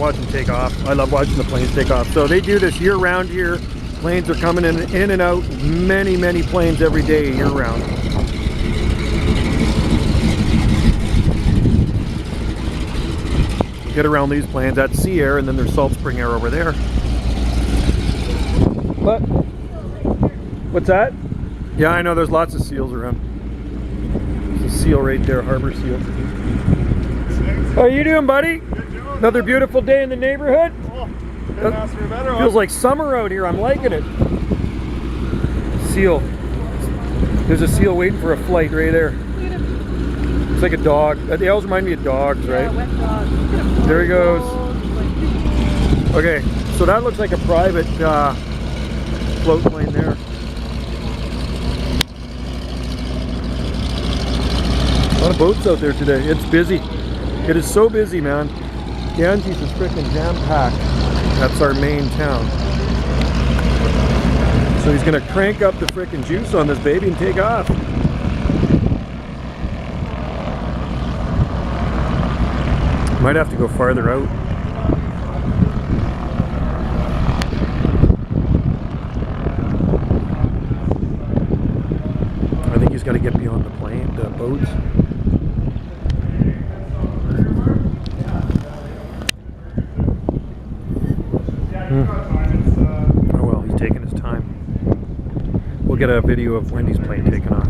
watch them take off. I love watching the planes take off. So they do this year round here. Planes are coming in and out. Many planes every day year round. Get around these planes. That's sea air, and then there's salt spring air over there. But what's that? Yeah, I know there's lots of seals around. There's a seal right there, harbor seal. How are you doing, buddy? Another beautiful day in the neighborhood. Oh, couldn't ask for a better one. Feels like summer out here. I'm liking it. Seal. There's a seal waiting for a flight right there. It's like a dog. They always remind me of dogs, right? Yeah, wet dog. There he goes. Okay, so that looks like a private float plane there. A lot of boats out there today. It's busy. It is so busy, man. Ganges is freaking jam-packed. That's our main town. So he's gonna crank up the freaking juice on this baby and take off. Might have to go farther out. I think he's got to get beyond the plane, the boats. Oh well, he's taking his time. We'll get a video of Wendy's plane taking off.